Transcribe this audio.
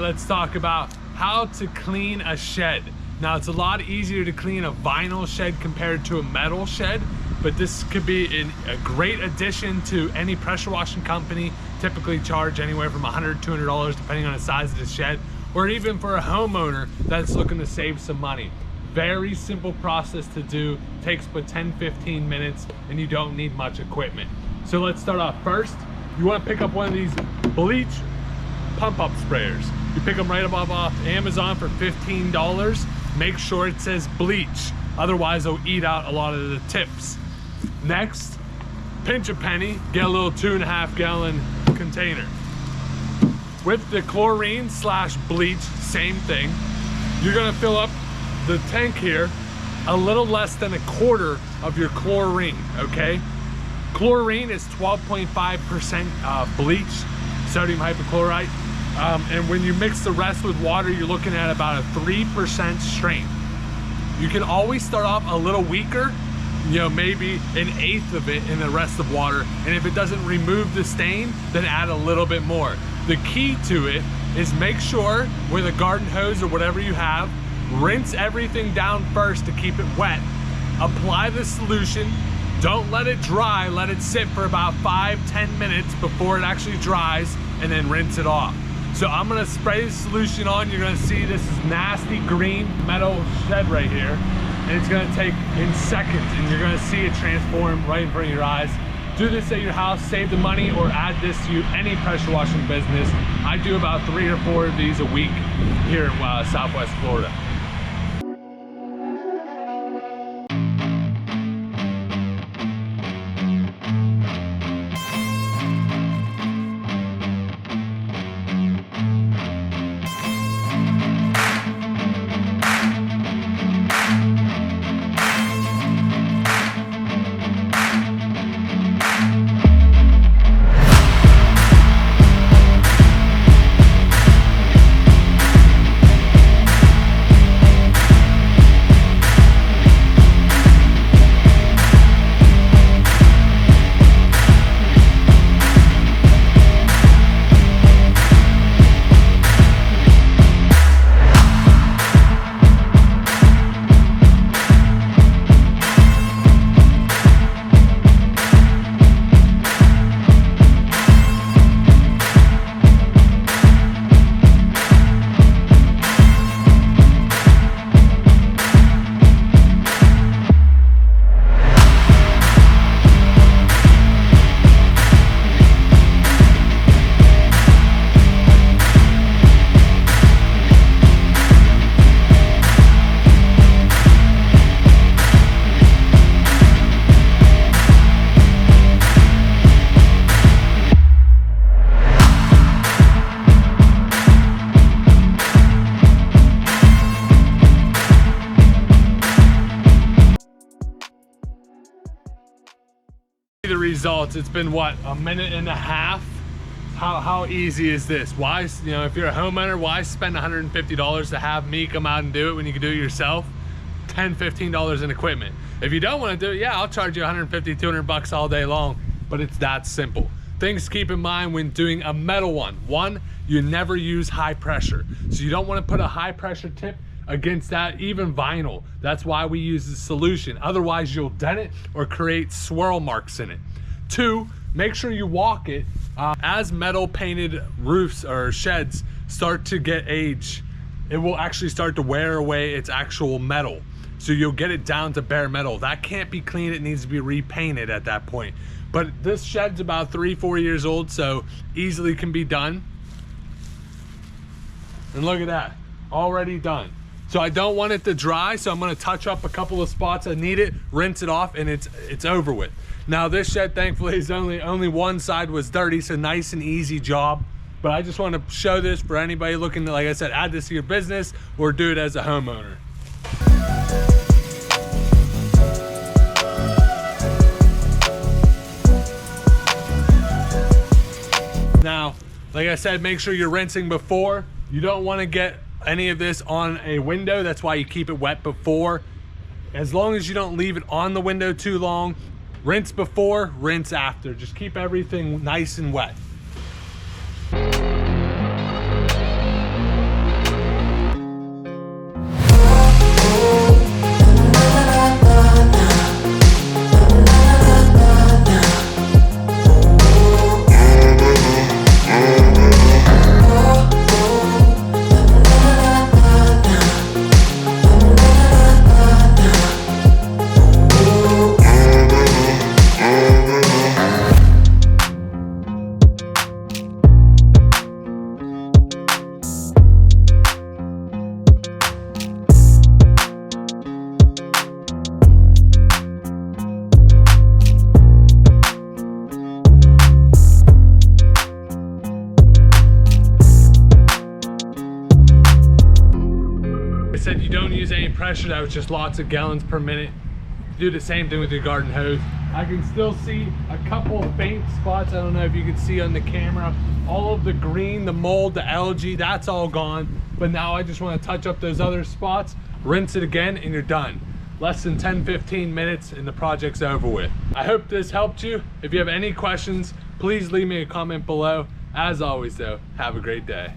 let's talk about how to clean a shed. Now, it's a lot easier to clean a vinyl shed compared to a metal shed, but this could be a great addition to any pressure washing company. Typically charge anywhere from $100 to $200 depending on the size of the shed, or even for a homeowner that's looking to save some money. Very simple process to do, takes but 10-15 minutes, and you don't need much equipment. So let's start off. First, you want to pick up one of these bleach pump up sprayers. You pick them right above off Amazon for $15. Make sure it says bleach, otherwise they'll eat out a lot of the tips. Next, pinch a penny, get a little 2.5 gallon container. With the chlorine / bleach, same thing. You're gonna fill up the tank here a little less than 1/4 of your chlorine, okay? Chlorine is 12.5% bleach, sodium hypochlorite. And when you mix the rest with water, you're looking at about a 3% strength. You can always start off a little weaker, you know, maybe 1/8 of it in the rest of water. And if it doesn't remove the stain, then add a little bit more. The key to it is make sure with a garden hose or whatever you have, rinse everything down first to keep it wet. Apply the solution. Don't let it dry. Let it sit for about 5-10 minutes before it actually dries, and then rinse it off. So I'm gonna spray the solution on. You're gonna see this nasty green metal shed right here. And it's gonna take in seconds, and you're gonna see it transform right in front of your eyes. Do this at your house, save the money, or add this to any pressure washing business. I do about 3 or 4 of these a week here in Southwest Florida. The results, it's been what, 1.5 minutes? How easy is this? Why, you know, if you're a homeowner, why spend $150 to have me come out and do it when you can do it yourself? $10-15 in equipment. If you don't want to do it, yeah, I'll charge you $150-200 all day long, but it's that simple. Things to keep in mind when doing a metal one. One, you never use high pressure, so you don't want to put a high pressure tip against that, even vinyl. That's why we use the solution. Otherwise you'll dent it or create swirl marks in it. 2, make sure you walk it. As metal painted roofs or sheds start to get age, it will actually start to wear away its actual metal. So you'll get it down to bare metal. That can't be cleaned, it needs to be repainted at that point. But this shed's about 3-4 years old, so easily can be done. And look at that, already done. So I don't want it to dry, so I'm gonna touch up a couple of spots that need it, rinse it off, and it's over with. Now this shed, thankfully, is only one side was dirty, so nice and easy job. But I just want to show this for anybody looking to, like I said, add this to your business or do it as a homeowner. Now, like I said, make sure you're rinsing before. You don't want to get any of this on a window. That's why you keep it wet before. As long as you don't leave it on the window too long, rinse before, rinse after. Just keep everything nice and wet. said, you don't use any pressure. That was just lots of gallons per minute. Do the same thing with your garden hose. I can still see a couple of faint spots. I don't know if you can see on the camera. All of the green, the mold, the algae, that's all gone. But now I just want to touch up those other spots, rinse it again, and you're done. Less than 10-15 minutes and the project's over with. I hope this helped you. If you have any questions, please leave me a comment below. As always though, have a great day.